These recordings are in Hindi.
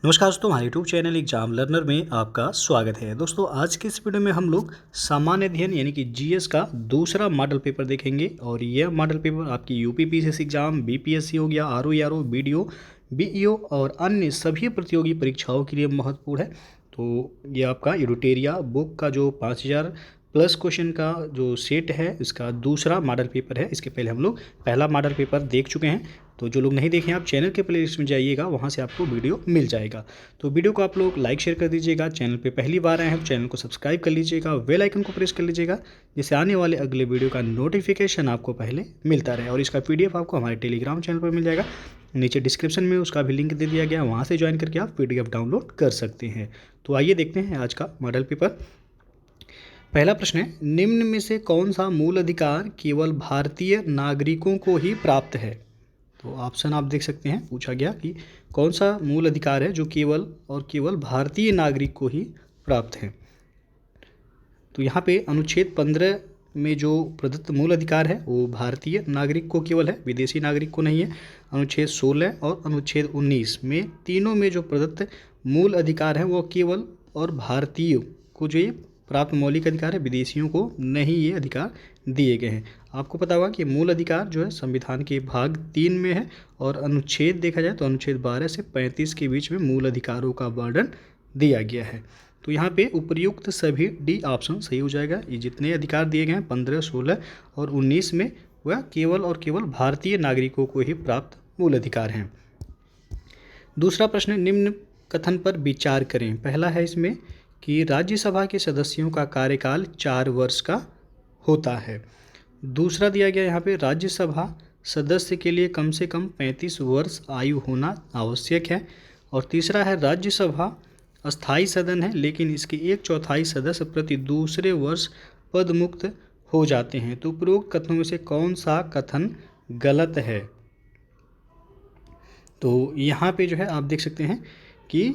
नमस्कार दोस्तों, हमारे यूट्यूब चैनल एग्जाम लर्नर में आपका स्वागत है। दोस्तों आज के इस वीडियो में हम लोग सामान्य अध्ययन यानी कि जीएस का दूसरा मॉडल पेपर देखेंगे और यह मॉडल पेपर आपकी यूपी पीसीएस एग्जाम, बीपीएससी हो गया, आरओ, बीडीओ, बीईओ और अन्य सभी प्रतियोगी परीक्षाओं के लिए महत्वपूर्ण है। तो ये आपका यूटेरिया बुक का जो 5000 प्लस क्वेश्चन का जो सेट है इसका दूसरा मॉडल पेपर है। इसके पहले हम लोग पहला मॉडल पेपर देख चुके हैं, तो जो लोग नहीं देखें आप चैनल के प्लेलिस्ट में जाइएगा, वहाँ से आपको वीडियो मिल जाएगा। तो वीडियो को आप लोग लाइक शेयर कर दीजिएगा। चैनल पे पहली बार आए हैं तो चैनल को सब्सक्राइब कर लीजिएगा, बेल आइकन को प्रेस कर लीजिएगा, जिससे आने वाले अगले वीडियो का नोटिफिकेशन आपको पहले मिलता रहे। और इसका PDF आपको हमारे टेलीग्राम चैनल पर मिल जाएगा, नीचे डिस्क्रिप्शन में उसका भी लिंक दे दिया गया, वहाँ से ज्वाइन करके आप PDF डाउनलोड कर सकते हैं। तो आइए देखते हैं आज का मॉडल पेपर। पहला प्रश्न है, निम्न में से कौन सा मूल अधिकार केवल भारतीय नागरिकों को ही प्राप्त है? तो ऑप्शन आप देख सकते हैं, पूछा गया कि कौन सा मूल अधिकार है जो केवल और केवल भारतीय नागरिक को ही प्राप्त है। तो यहाँ पे अनुच्छेद 15 में जो प्रदत्त मूल अधिकार है वो भारतीय नागरिक को केवल है, विदेशी नागरिक को नहीं है। अनुच्छेद 16 और अनुच्छेद 19 में तीनों में जो प्रदत्त मूल अधिकार है वो केवल और भारतीय को जो ये प्राप्त मौलिक अधिकार है, विदेशियों को नहीं ये अधिकार दिए गए हैं। आपको पता होगा कि मूल अधिकार जो है संविधान के भाग 3 में है और अनुच्छेद देखा जाए तो अनुच्छेद 12 से 35 के बीच में मूल अधिकारों का वर्णन दिया गया है। तो यहाँ पे उपर्युक्त सभी डी ऑप्शन सही हो जाएगा। ये जितने अधिकार दिए गए हैं 15, 16 और 19 में वह केवल और केवल भारतीय नागरिकों को ही प्राप्त मूल अधिकार हैं। दूसरा प्रश्न, निम्न कथन पर विचार करें। पहला है इसमें कि राज्यसभा के सदस्यों का कार्यकाल 4 वर्ष का होता है। दूसरा दिया गया यहाँ पे राज्यसभा सदस्य के लिए कम से कम 35 वर्ष आयु होना आवश्यक है। और तीसरा है राज्यसभा अस्थायी सदन है, लेकिन इसके 1/4 सदस्य प्रति दूसरे वर्ष पद मुक्त हो जाते हैं। तो उपरोक्त कथनों में से कौन सा कथन गलत है? तो यहाँ पे जो है आप देख सकते हैं कि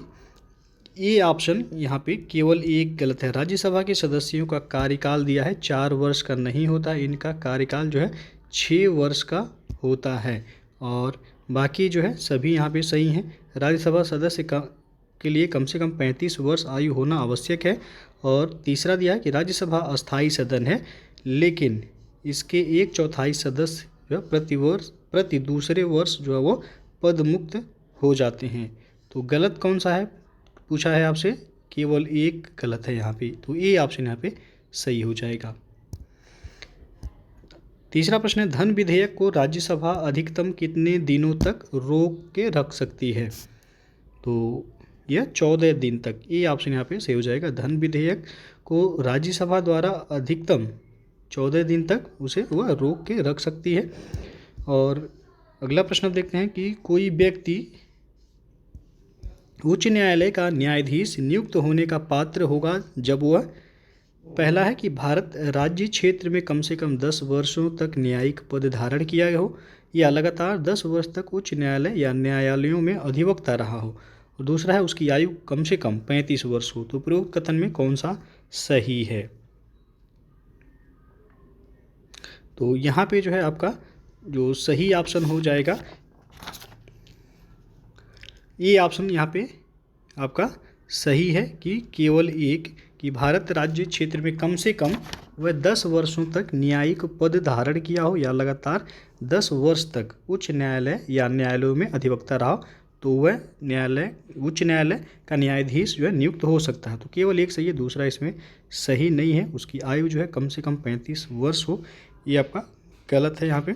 ये ऑप्शन यहाँ पे केवल एक गलत है। राज्यसभा के सदस्यों का कार्यकाल दिया है 4 वर्ष का नहीं होता, इनका कार्यकाल जो है 6 वर्ष का होता है। और बाकी जो है सभी यहाँ पे सही हैं। राज्यसभा सदस्य के लिए कम से कम 35 वर्ष आयु होना आवश्यक है। और तीसरा दिया है कि राज्यसभा अस्थायी सदन है, लेकिन इसके 1/4 सदस्य जो प्रति दूसरे वर्ष जो है वो पद मुक्त हो जाते हैं। तो गलत कौन सा है पूछा है आपसे, केवल एक गलत है यहाँ पे, तो ये ऑप्शन यहाँ पे सही हो जाएगा। तीसरा प्रश्न है, धन विधेयक को राज्यसभा अधिकतम कितने दिनों तक रोक के रख सकती है? तो यह 14 दिन तक, ये ऑप्शन यहाँ पे सही हो जाएगा। धन विधेयक को राज्यसभा द्वारा अधिकतम 14 दिन तक उसे वह रोक के रख सकती है। और अगला प्रश्न देखते हैं कि कोई व्यक्ति उच्च न्यायालय का न्यायाधीश नियुक्त होने का पात्र होगा जब वह, पहला है कि भारत राज्य क्षेत्र में कम से कम 10 वर्षों तक न्यायिक पद धारण किया हो या लगातार 10 वर्ष तक उच्च न्यायालय या न्यायालयों में अधिवक्ता रहा हो। और दूसरा है उसकी आयु कम से कम 35 वर्ष हो। तो उपरोक्त कथन में कौन सा सही है? तो यहाँ पे जो है आपका जो सही ऑप्शन हो जाएगा, ये ऑप्शन यहाँ पे आपका सही है कि केवल एक, कि भारत राज्य क्षेत्र में कम से कम वह 10 वर्षों तक न्यायिक पद धारण किया हो या लगातार 10 वर्ष तक उच्च न्यायालय या न्यायालयों में अधिवक्ता रहा हो, तो वह उच्च न्यायालय का न्यायाधीश जो है नियुक्त हो सकता है। तो केवल एक सही है, दूसरा इसमें सही नहीं है। उसकी आयु जो है कम से कम 35 वर्ष हो, ये आपका गलत है यहाँ पे।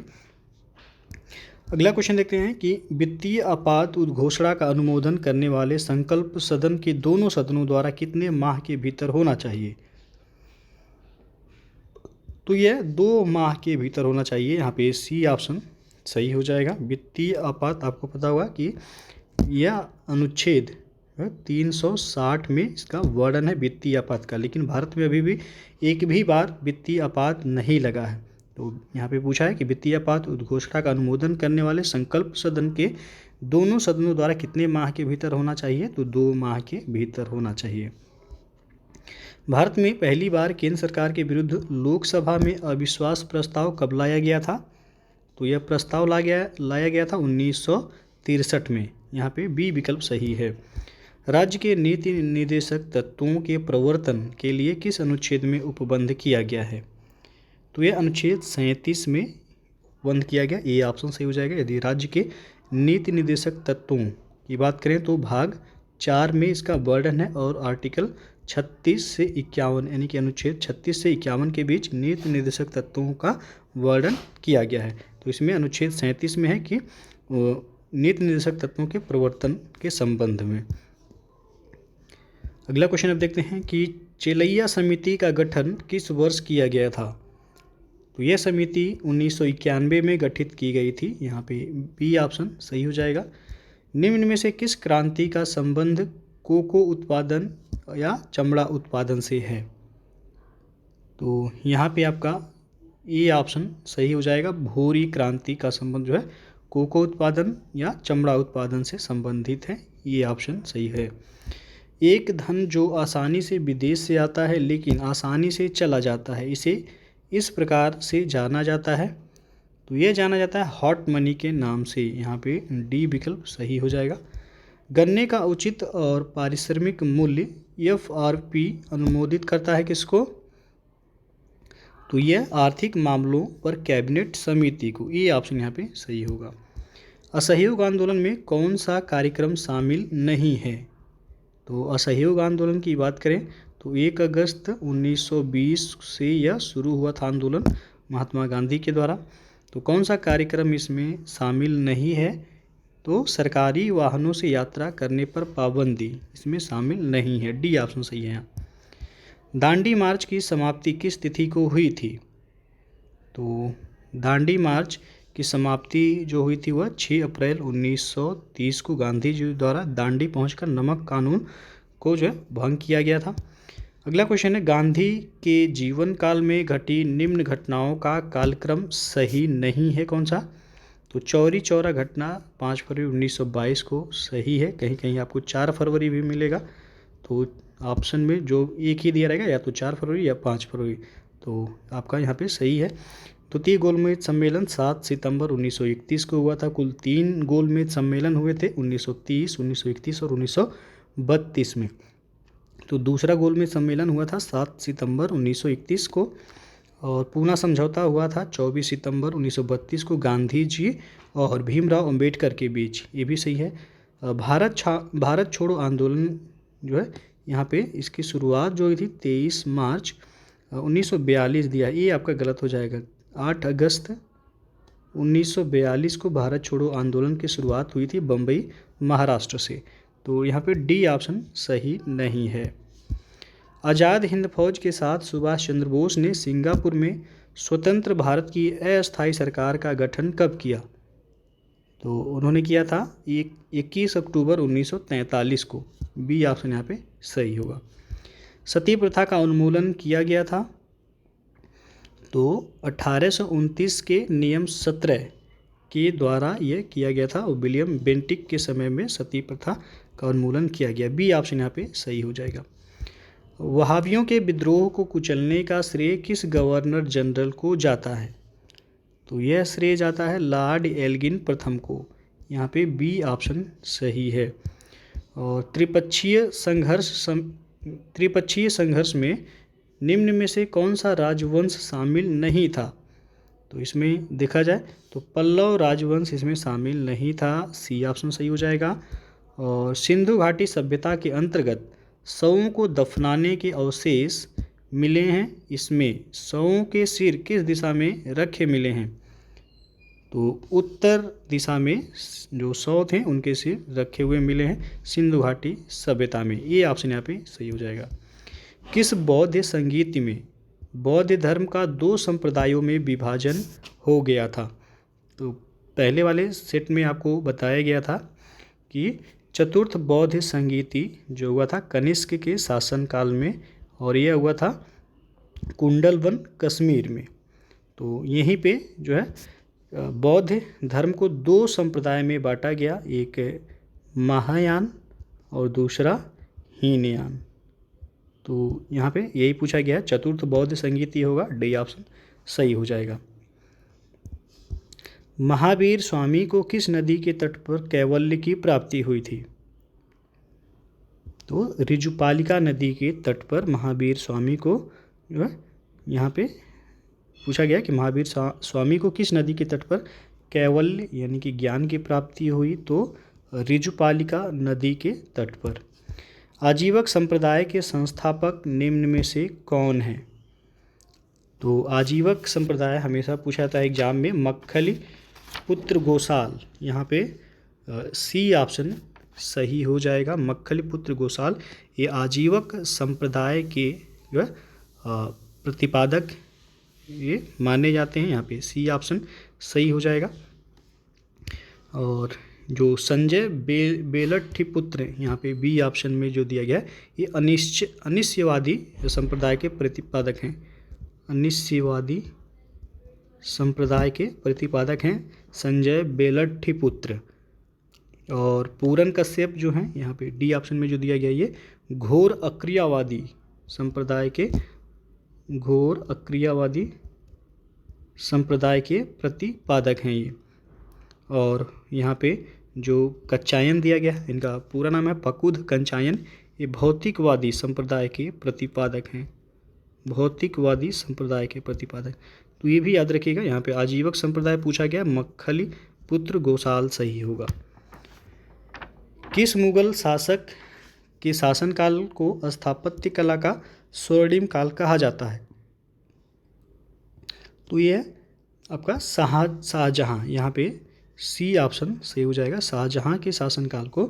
अगला क्वेश्चन देखते हैं कि वित्तीय आपात उद्घोषणा का अनुमोदन करने वाले संकल्प सदन के दोनों सदनों द्वारा कितने माह के भीतर होना चाहिए? तो यह 2 माह के भीतर होना चाहिए। यहाँ पे सी ऑप्शन सही हो जाएगा। वित्तीय आपात आपको पता होगा कि यह अनुच्छेद 360 में इसका वर्णन है वित्तीय आपात का, लेकिन भारत में अभी भी एक भी बार वित्तीय आपात नहीं लगा है। तो यहाँ पे पूछा है कि वित्तीय आपात उद्घोषणा का अनुमोदन करने वाले संकल्प सदन के दोनों सदनों द्वारा कितने माह के भीतर होना चाहिए? तो 2 माह के भीतर होना चाहिए। भारत में पहली बार केंद्र सरकार के विरुद्ध लोकसभा में अविश्वास प्रस्ताव कब लाया गया था? तो यह प्रस्ताव लाया गया था 1963 में। यहाँ पे बी विकल्प सही है। राज्य के नीति निर्देशक तत्वों के प्रवर्तन के लिए किस अनुच्छेद में उपबंध किया गया है? तो यह अनुच्छेद 37 में उपबंध किया गया। ये ऑप्शन सही हो जाएगा। यदि राज्य के नीति निर्देशक तत्वों की बात करें तो भाग 4 में इसका वर्णन है और आर्टिकल 36 से 51 यानी कि अनुच्छेद 36 से 51 के बीच नीति निर्देशक तत्वों का वर्णन किया गया है। तो इसमें अनुच्छेद 37 में है कि नीति निर्देशक तत्वों के प्रवर्तन के संबंध में। अगला क्वेश्चन अब देखते हैं कि चेलैया समिति का गठन किस वर्ष किया गया था? तो यह समिति 1991 में गठित की गई थी। यहाँ पे बी ऑप्शन सही हो जाएगा। निम्न में से किस क्रांति का संबंध कोको उत्पादन या चमड़ा उत्पादन से है? तो यहाँ पे आपका ये ऑप्शन सही हो जाएगा। भूरी क्रांति का संबंध जो है कोको उत्पादन या चमड़ा उत्पादन से संबंधित है। ये ऑप्शन सही है। एक धन जो आसानी से विदेश से आता है लेकिन आसानी से चला जाता है, इसे इस प्रकार से जाना जाता है। तो यह जाना जाता है हॉट मनी के नाम से। यहाँ पे डी विकल्प सही हो जाएगा। गन्ने का उचित और पारिश्रमिक मूल्य FRP अनुमोदित करता है किसको? तो यह आर्थिक मामलों पर कैबिनेट समिति को। ये ऑप्शन यहाँ पे सही होगा। असहयोग आंदोलन में कौन सा कार्यक्रम शामिल नहीं है? तो असहयोग आंदोलन की बात करें तो 1 अगस्त 1920 से यह शुरू हुआ था आंदोलन महात्मा गांधी के द्वारा। तो कौन सा कार्यक्रम इसमें शामिल नहीं है? तो सरकारी वाहनों से यात्रा करने पर पाबंदी इसमें शामिल नहीं है। डी ऑप्शन सही है यहाँ। दांडी मार्च की समाप्ति किस तिथि को हुई थी? तो दांडी मार्च की समाप्ति जो हुई थी वह 6 अप्रैल 1930 को गांधी जी द्वारा दांडी पहुंचकर नमक कानून को जो है भंग किया गया था। अगला क्वेश्चन है गांधी के जीवन काल में घटी निम्न घटनाओं का कालक्रम सही नहीं है, कौन सा? तो चौरी चौरा घटना 5 फरवरी 1922 को सही है। कहीं कहीं आपको 4 फरवरी भी मिलेगा। तो ऑप्शन में जो एक ही दिया रहेगा, या तो 4 फरवरी या 5 फरवरी। तो आपका यहाँ पे सही है। द्वितीय गोलमेज सम्मेलन 7 सितंबर 1931 को हुआ था। कुल 3 गोलमेज सम्मेलन हुए थे 1930, 1931 और 1932 में। तो दूसरा गोलमेज सम्मेलन हुआ था 7 सितंबर 1931 को और पूना समझौता हुआ था 24 सितंबर 1932 को गांधी जी और भीमराव अंबेडकर के बीच। ये भी सही है। भारत छोड़ो आंदोलन जो है यहाँ पे इसकी शुरुआत जो हुई थी 23 मार्च 1942 दिया। ये आपका गलत हो जाएगा। 8 अगस्त 1942 को भारत छोड़ो आंदोलन की शुरुआत हुई थी बम्बई महाराष्ट्र से। तो यहाँ पे डी ऑप्शन सही नहीं है। आज़ाद हिंद फौज के साथ सुभाष चंद्र बोस ने सिंगापुर में स्वतंत्र भारत की अस्थायी सरकार का गठन कब किया? तो उन्होंने किया था 21 अक्टूबर 1943 को। बी ऑप्शन यहाँ पे सही होगा। सती प्रथा का उन्मूलन किया गया था तो 1829 के नियम 17 के द्वारा यह किया गया था और विलियम बेंटिक के समय में सती प्रथा का उन्मूलन किया गया। बी ऑप्शन यहाँ पे सही हो जाएगा। वहाबियों के विद्रोह को कुचलने का श्रेय किस गवर्नर जनरल को जाता है? तो यह श्रेय जाता है लॉर्ड एल्गिन प्रथम को। यहाँ पे बी ऑप्शन सही है। और त्रिपक्षीय संघर्ष में निम्न में से कौन सा राजवंश शामिल नहीं था? तो इसमें देखा जाए तो पल्लव राजवंश इसमें शामिल नहीं था। सी ऑप्शन सही हो जाएगा। और सिंधु घाटी सभ्यता के अंतर्गत शवों को दफनाने के अवशेष मिले हैं। इसमें शवों के सिर किस दिशा में रखे मिले हैं? तो उत्तर दिशा में जो शव थे उनके सिर रखे हुए मिले हैं सिंधु घाटी सभ्यता में। ये ऑप्शन यहाँ पे सही हो जाएगा। किस बौद्ध संगीत में बौद्ध धर्म का 2 संप्रदायों में विभाजन हो गया था? तो पहले वाले सेट में आपको बताया गया था कि चतुर्थ बौद्ध संगीति जो हुआ था कनिष्क के शासनकाल में और यह हुआ था कुंडलवन कश्मीर में। तो यहीं पे जो है बौद्ध धर्म को 2 संप्रदाय में बांटा गया, एक महायान और दूसरा हीनयान। तो यहाँ पे यही पूछा गया है, चतुर्थ बौद्ध संगीति होगा। डी ऑप्शन सही हो जाएगा। महावीर स्वामी को किस नदी के तट पर कैवल्य की प्राप्ति हुई थी? तो ऋजुपालिका नदी के तट पर महावीर स्वामी को जो है यहाँ पे पूछा गया कि महावीर स्वामी को किस नदी के तट पर कैवल्य यानी कि ज्ञान की प्राप्ति हुई, तो ऋजुपालिका नदी के तट पर। आजीवक संप्रदाय के संस्थापक निम्न में से कौन है? तो आजीवक संप्रदाय हमेशा पूछा था एग्जाम में, मक्खली पुत्र गोसाल, यहाँ पे सी ऑप्शन सही हो जाएगा। मक्खली पुत्र गोसाल ये आजीवक संप्रदाय के जो है प्रतिपादक ये माने जाते हैं। यहाँ पे सी ऑप्शन सही हो जाएगा। और जो संजय बेलट्ठी पुत्र यहाँ पे बी ऑप्शन में जो दिया गया है, ये अनिश्चयवादी संप्रदाय के प्रतिपादक हैं। अनिश्चयवादी संप्रदाय के प्रतिपादक हैं संजय बेलट्ठी पुत्र। और पूरन कश्यप जो हैं यहाँ पे डी ऑप्शन में जो दिया गया, ये घोर अक्रियावादी संप्रदाय के प्रतिपादक हैं ये। और यहाँ पे जो कच्चायन दिया गया, इनका पूरा नाम है पकुध कंचायन, ये भौतिकवादी संप्रदाय के प्रतिपादक हैं। भौतिकवादी संप्रदाय के प्रतिपादक, तो ये भी याद रखिएगा। यहाँ पे आजीवक संप्रदाय पूछा गया, मक्खली पुत्र गोसाल सही होगा। किस मुगल शासक के शासनकाल को स्थापत्य कला का स्वर्णिम काल कहा जाता है? तो ये आपका शाहजहाँ, यहाँ पे सी ऑप्शन सही हो जाएगा। शाहजहाँ के शासनकाल को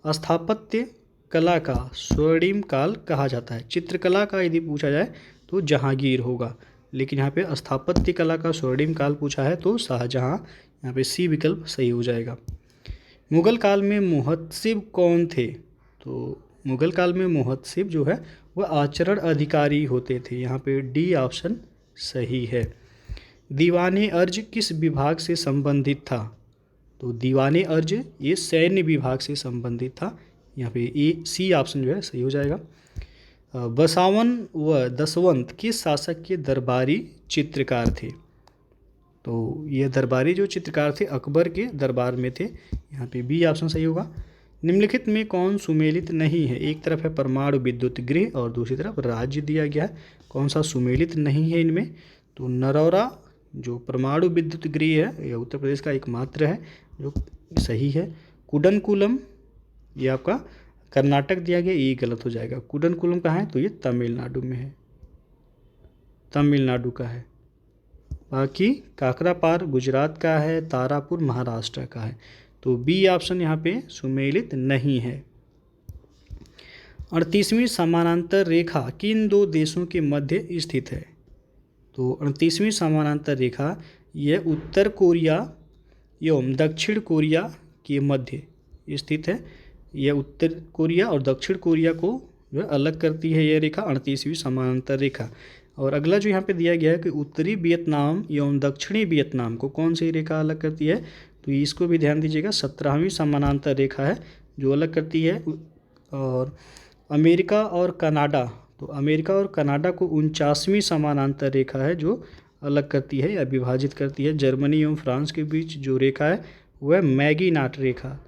स्थापत्य कला का स्वर्णिम काल कहा जाता है। चित्रकला का यदि पूछा जाए तो जहांगीर होगा, लेकिन यहाँ पे स्थापत्य कला का स्वर्णिम काल पूछा है तो शाहजहाँ, यहाँ पे सी विकल्प सही हो जाएगा। मुगल काल में मुहत्सिब कौन थे? तो मुगल काल में मुहत्सिब जो है वह आचरण अधिकारी होते थे। यहाँ पे डी ऑप्शन सही है। दीवाने अर्ज किस विभाग से संबंधित था? तो दीवाने अर्ज ये सैन्य विभाग से संबंधित था। यहाँ पे ए सी ऑप्शन जो है सही हो जाएगा। बसावन व दसवंत किस शासक के दरबारी चित्रकार थे? तो ये दरबारी जो चित्रकार थे अकबर के दरबार में थे। यहाँ पे बी ऑप्शन सही होगा। निम्नलिखित में कौन सुमेलित नहीं है? एक तरफ है परमाणु विद्युत गृह और दूसरी तरफ राज्य दिया गया है, कौन सा सुमेलित नहीं है इनमें? तो नरौरा जो परमाणु विद्युत गृह है यह उत्तर प्रदेश का एकमात्र है जो सही है। कुडनकुलम ये आपका कर्नाटक दिया गया, ये गलत हो जाएगा। कुडनकुलम कहाँ है? तो ये तमिलनाडु में है, तमिलनाडु का है। बाकी काकरापार गुजरात का है, तारापुर महाराष्ट्र का है। तो बी ऑप्शन यहाँ पे सुमेलित नहीं है। 38वीं समानांतर रेखा किन दो देशों के मध्य स्थित है? तो 38वीं समानांतर रेखा यह उत्तर कोरिया एवं दक्षिण कोरिया के मध्य स्थित है। यह उत्तर कोरिया और दक्षिण कोरिया को जो अलग करती है यह रेखा 38वीं समानांतर रेखा। और अगला जो यहाँ पे दिया गया है कि उत्तरी वियतनाम एवं दक्षिणी वियतनाम को कौन सी रेखा अलग करती है? तो इसको भी ध्यान दीजिएगा, 17वीं समानांतर रेखा है जो अलग करती है। और अमेरिका और कनाडा, तो अमेरिका और कनाडा को 49वीं समानांतर रेखा है जो अलग करती है या विभाजित करती है। जर्मनी एवं फ्रांस के बीच जो रेखा है वह मैगीनाट रेखा,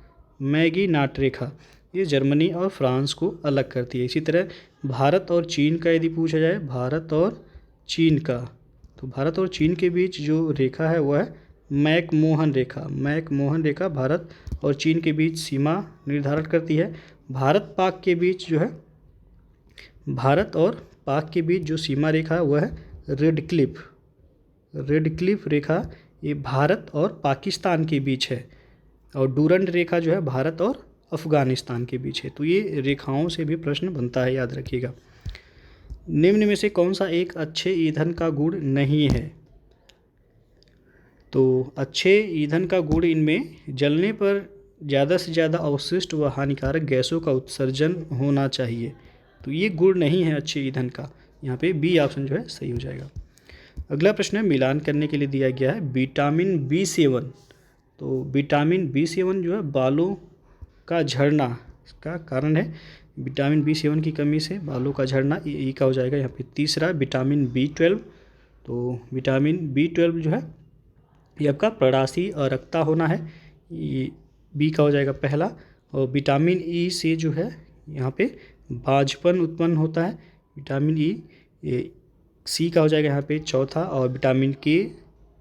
मैगीनाट रेखा ये जर्मनी और फ्रांस को अलग करती है। इसी तरह भारत और चीन का यदि पूछा जाए, भारत और चीन का, तो भारत और चीन के बीच जो रेखा है वह है मैकमोहन रेखा। मैकमोहन रेखा भारत और चीन के बीच सीमा निर्धारण करती है। भारत पाक के बीच जो है, भारत और पाक के बीच जो सीमा रेखा है वह है रेड क्लिफ रेखा, ये भारत और पाकिस्तान के बीच है। और डूरंड रेखा जो है भारत और अफ़गानिस्तान के बीच है। तो ये रेखाओं से भी प्रश्न बनता है, याद रखिएगा। निम्न में से कौन सा एक अच्छे ईंधन का गुण नहीं है? तो अच्छे ईंधन का गुण इनमें जलने पर ज़्यादा से ज़्यादा अवशिष्ट व हानिकारक गैसों का उत्सर्जन होना चाहिए। तो ये गुण नहीं है अच्छे ईंधन का। यहाँ पे बी ऑप्शन जो है सही हो जाएगा। अगला प्रश्न है मिलान करने के लिए दिया गया है विटामिन B7। तो विटामिन B7 जो है बालों का झड़ना का कारण है। विटामिन B7 की कमी से बालों का झड़ना, ये का हो जाएगा यहाँ पे। तीसरा विटामिन B12, तो विटामिन B12 जो है ये आपका प्रणाशी अरक्ता होना है, ये बी का हो जाएगा पहला। और विटामिन ई से जो है यहाँ पे बांझपन उत्पन्न होता है। विटामिन ई, ये सी का हो जाएगा यहाँ पे चौथा, और विटामिन के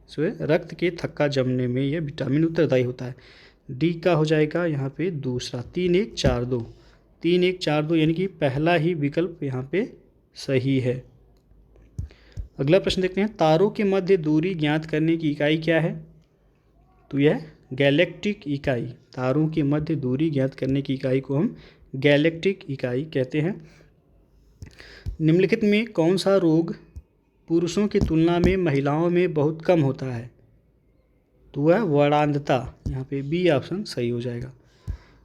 जो है रक्त के थक्का जमने में यह विटामिन उत्तरदायी होता है। डी का हो जाएगा यहाँ पे दूसरा, 3-1-4-2, 3-1-4-2 यानी कि पहला ही विकल्प यहाँ पे सही है। अगला प्रश्न देखते हैं, तारों के मध्य दूरी ज्ञात करने की इकाई क्या है? तो यह गैलेक्टिक इकाई, तारों के मध्य दूरी ज्ञात करने की इकाई को हम गैलेक्टिक इकाई कहते हैं। निम्नलिखित में कौन सा रोग पुरुषों की तुलना में महिलाओं में बहुत कम होता है? तो वह वर्णांधता, यहाँ पे बी ऑप्शन सही हो जाएगा।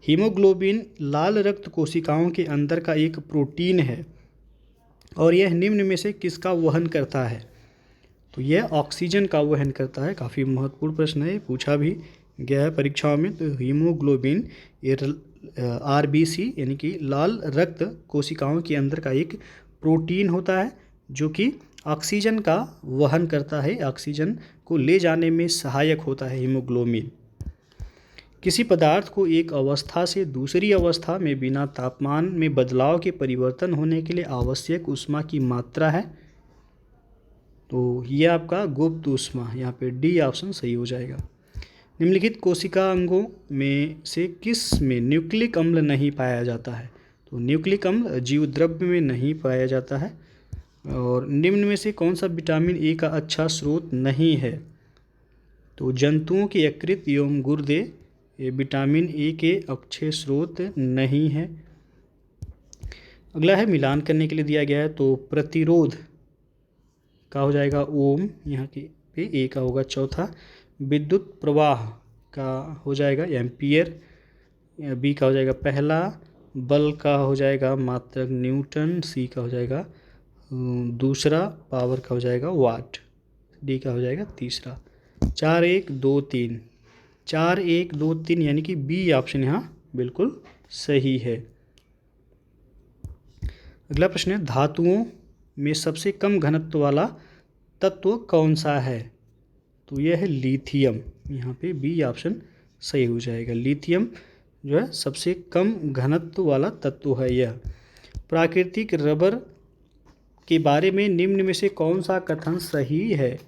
हीमोग्लोबिन लाल रक्त कोशिकाओं के अंदर का एक प्रोटीन है और यह निम्न में से किसका वहन करता है? तो यह ऑक्सीजन का वहन करता है। काफ़ी महत्वपूर्ण प्रश्न है, पूछा भी गया है परीक्षाओं में। तो हीमोग्लोबिन आरबीसी यानी कि लाल रक्त कोशिकाओं के अंदर का एक प्रोटीन होता है जो कि ऑक्सीजन का वहन करता है, ऑक्सीजन को ले जाने में सहायक होता है हीमोग्लोबिन। किसी पदार्थ को एक अवस्था से दूसरी अवस्था में बिना तापमान में बदलाव के परिवर्तन होने के लिए आवश्यक ऊष्मा की मात्रा है? तो ये आपका गुप्त ऊष्मा, यहाँ पे डी ऑप्शन सही हो जाएगा। निम्नलिखित कोशिका अंगों में से किस में न्यूक्लिक अम्ल नहीं पाया जाता है? तो न्यूक्लिक अम्ल जीवद्रव्य में नहीं पाया जाता है। और निम्न में से कौन सा विटामिन ए का अच्छा स्रोत नहीं है? तो जंतुओं के यकृत एवं गुर्दे ये विटामिन ए के अच्छे स्रोत नहीं है। अगला है मिलान करने के लिए दिया गया है, तो प्रतिरोध का हो जाएगा ओम, यहाँ के पे ए का होगा चौथा। विद्युत प्रवाह का हो जाएगा एम्पियर, बी का हो जाएगा पहला। बल का हो जाएगा मात्रक न्यूटन, सी का हो जाएगा दूसरा। पावर का हो जाएगा वाट, डी का हो जाएगा तीसरा। 4-1-2-3, 4-1-2-3 यानी कि बी ऑप्शन यहाँ बिल्कुल सही है। अगला प्रश्न है, धातुओं में सबसे कम घनत्व वाला तत्व कौन सा है? तो यह है लिथियम, यहाँ पे बी ऑप्शन सही हो जाएगा। लिथियम जो है सबसे कम घनत्व वाला तत्व है यह। प्राकृतिक रबर के बारे में निम्न में से कौन सा कथन सही है?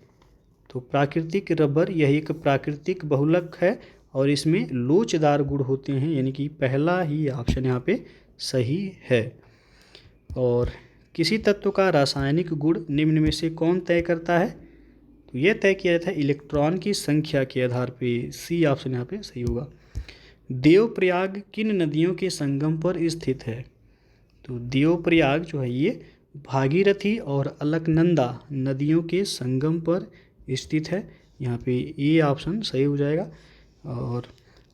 तो प्राकृतिक रबर यह एक प्राकृतिक बहुलक है और इसमें लोचदार गुण होते हैं, यानी कि पहला ही ऑप्शन यहाँ पे सही है। और किसी तत्व का रासायनिक गुण निम्न में से कौन तय करता है? तो यह तय किया जाता है इलेक्ट्रॉन की संख्या के आधार पे, सी ऑप्शन यहाँ पे सही होगा। देवप्रयाग किन नदियों के संगम पर स्थित है? तो देवप्रयाग जो है ये भागीरथी और अलकनंदा नदियों के संगम पर स्थित है, यहाँ पे ए ऑप्शन सही हो जाएगा। और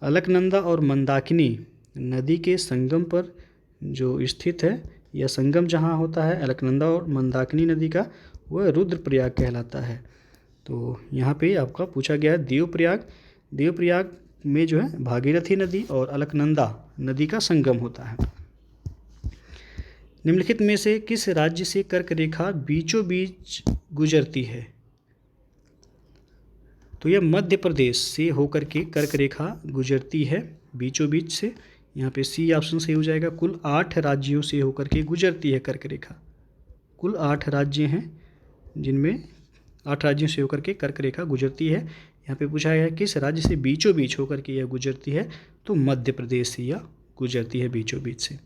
अलकनंदा और मंदाकिनी नदी के संगम पर जो स्थित है, यह संगम जहाँ होता है अलकनंदा और मंदाकिनी नदी का, वह रुद्रप्रयाग कहलाता है। तो यहाँ पे आपका पूछा गया है देवप्रयाग, देवप्रयाग में जो है भागीरथी नदी और अलकनंदा नदी का संगम होता है। निम्नलिखित में से किस राज्य से कर्क रेखा बीचों बीच गुजरती है? तो यह मध्य प्रदेश से होकर के कर्क रेखा गुजरती है बीचों बीच से, यहाँ पे सी ऑप्शन सही हो जाएगा। कुल 8 राज्यों से होकर के गुजरती है कर्क रेखा, कुल 8 राज्य हैं जिनमें 8 राज्यों से होकर के कर्क रेखा गुजरती है। यहाँ पे पूछा गया है किस राज्य से बीचों बीच होकर के यह गुजरती है? तो मध्य प्रदेश से यह गुजरती है बीचों बीच से।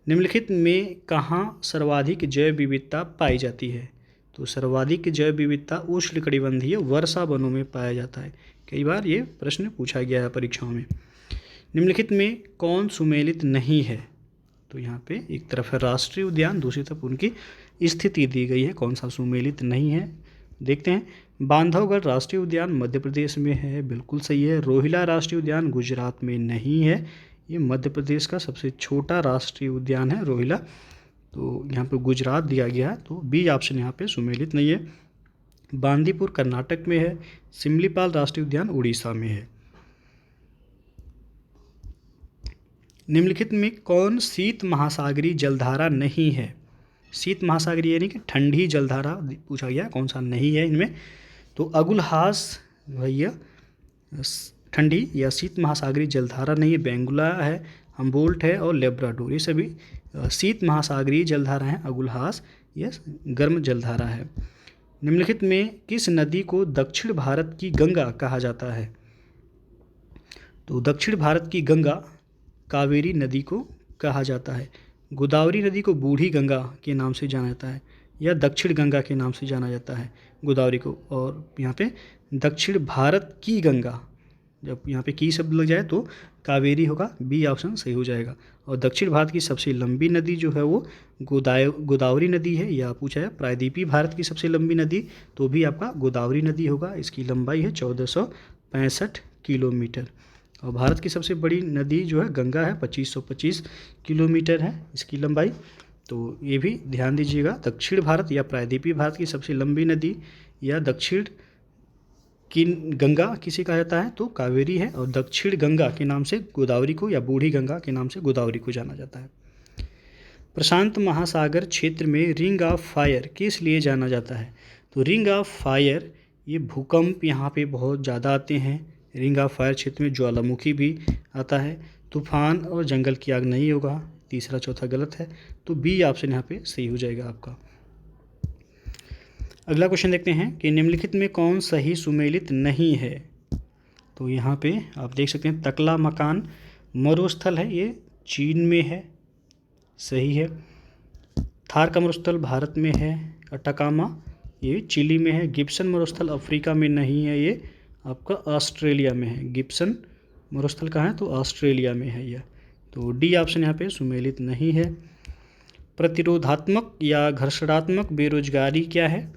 निम्नलिखित में कहाँ सर्वाधिक जैव विविधता पाई जाती है? तो सर्वाधिक जैव विविधता उष्णकटिबंधीय वर्षा वनों में पाया जाता है। कई बार ये प्रश्न पूछा गया है परीक्षाओं में। निम्नलिखित में कौन सुमेलित नहीं है? तो यहाँ पे एक तरफ है राष्ट्रीय उद्यान, दूसरी तरफ उनकी स्थिति दी गई है, कौन सा सुमेलित नहीं है देखते हैं। बांधवगढ़ राष्ट्रीय उद्यान मध्य प्रदेश में है, बिल्कुल सही है। रोहिला राष्ट्रीय उद्यान गुजरात में नहीं है, ये मध्य प्रदेश का सबसे छोटा राष्ट्रीय उद्यान है रोहिला, तो यहाँ पे गुजरात दिया गया है, तो बी ऑप्शन यहाँ पे सुमेलित नहीं है। बांदीपुर कर्नाटक में है, सिमलीपाल राष्ट्रीय उद्यान उड़ीसा में है। निम्नलिखित में कौन शीत महासागरीय जलधारा नहीं है? शीत महासागरीय यानी कि ठंडी जलधारा पूछा गया, कौन सा नहीं है इनमें? तो अगुलहास भैया ठंडी या शीत महासागरीय जलधारा नहीं है, बेंगुला है। हम्बोल्ट है और लेब्राडोर, ये सभी शीत महासागरीय जलधारा हैं। अगुलहास यह गर्म जलधारा है। निम्नलिखित में किस नदी को दक्षिण भारत की गंगा कहा जाता है? तो दक्षिण भारत की गंगा कावेरी नदी को कहा जाता है। गोदावरी नदी को बूढ़ी गंगा के नाम से जाना जाता है या दक्षिण गंगा के नाम से जाना जाता है गोदावरी को। और यहाँ पे दक्षिण भारत की गंगा, जब यहाँ पे की शब्द लग जाए तो कावेरी होगा, बी ऑप्शन सही हो जाएगा। और दक्षिण भारत की सबसे लंबी नदी जो है वो गोदावरी नदी है। या पूछा है प्रायद्वीपीय भारत की सबसे लंबी नदी, तो भी आपका गोदावरी नदी होगा। इसकी लंबाई है 1465 किलोमीटर। और भारत की सबसे बड़ी नदी जो है गंगा है, 2525 किलोमीटर है इसकी लंबाई। तो ये भी ध्यान दीजिएगा। दक्षिण भारत या प्रायद्वीपीय भारत की सबसे लंबी नदी या दक्षिण की गंगा किसे कहा जाता है? तो कावेरी है। और दक्षिण गंगा के नाम से गोदावरी को या बूढ़ी गंगा के नाम से गोदावरी को जाना जाता है। प्रशांत महासागर क्षेत्र में रिंग ऑफ फायर किस लिए जाना जाता है? तो रिंग ऑफ फायर, ये भूकंप यहाँ पे बहुत ज़्यादा आते हैं। रिंग ऑफ फायर क्षेत्र में ज्वालामुखी भी आता है। तूफान और जंगल की आग नहीं होगा। तीसरा चौथा गलत है, तो बी ऑप्शन यहाँ पे सही हो जाएगा आपका। अगला क्वेश्चन देखते हैं कि निम्नलिखित में कौन सही सुमेलित नहीं है? तो यहाँ पे आप देख सकते हैं तकला मकान मरुस्थल है, ये चीन में है, सही है। थार का मरुस्थल भारत में है। अटाकामा ये चिली में है। गिब्सन मरुस्थल अफ्रीका में नहीं है, ये आपका ऑस्ट्रेलिया में है। गिब्सन मरुस्थल कहाँ है? तो ऑस्ट्रेलिया में है यह। तो डी ऑप्शन यहाँ पे सुमेलित नहीं है। प्रतिरोधात्मक या घर्षणात्मक बेरोजगारी क्या है?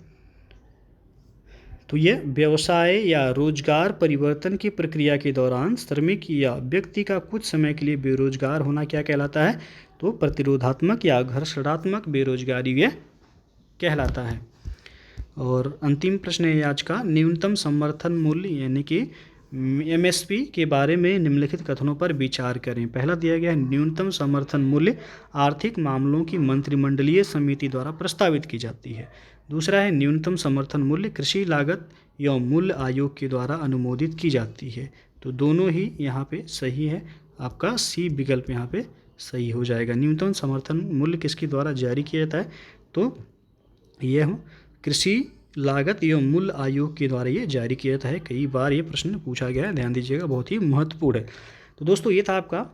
तो यह व्यवसाय या रोजगार परिवर्तन की प्रक्रिया के दौरान श्रमिक या व्यक्ति का कुछ समय के लिए बेरोजगार होना क्या कहलाता है? तो प्रतिरोधात्मक या घर्षणात्मक बेरोजगारी यह कहलाता है। और अंतिम प्रश्न है आज का, न्यूनतम समर्थन मूल्य यानी कि एमएसपी के बारे में निम्नलिखित कथनों पर विचार करें। पहला दिया गया है न्यूनतम समर्थन मूल्य आर्थिक मामलों की मंत्रिमंडलीय समिति द्वारा प्रस्तावित की जाती है। दूसरा है न्यूनतम समर्थन मूल्य कृषि लागत एवं मूल्य आयोग के द्वारा अनुमोदित की जाती है। तो दोनों ही यहाँ पे सही है, आपका सी विकल्प यहाँ पे सही हो जाएगा। न्यूनतम समर्थन मूल्य किसके द्वारा जारी किया जाता है? तो यह कृषि लागत एवं मूल्य आयोग के द्वारा ये जारी किया जाता है। कई बार ये प्रश्न पूछा गया है, ध्यान दीजिएगा, बहुत ही महत्वपूर्ण है। तो दोस्तों ये था आपका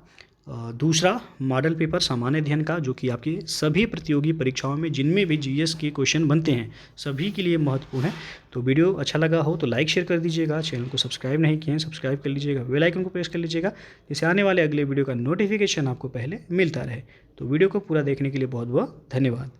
दूसरा मॉडल पेपर सामान्य अध्ययन का, जो कि आपकी सभी प्रतियोगी परीक्षाओं में जिनमें भी जीएस के क्वेश्चन बनते हैं सभी के लिए महत्वपूर्ण है। तो वीडियो अच्छा लगा हो तो लाइक शेयर कर दीजिएगा। चैनल को सब्सक्राइब नहीं किए हैं सब्सक्राइब कर लीजिएगा। बेल आइकन को प्रेस कर लीजिएगा, जिससे आने वाले अगले वीडियो का नोटिफिकेशन आपको पहले मिलता रहे। तो वीडियो को पूरा देखने के लिए बहुत बहुत धन्यवाद।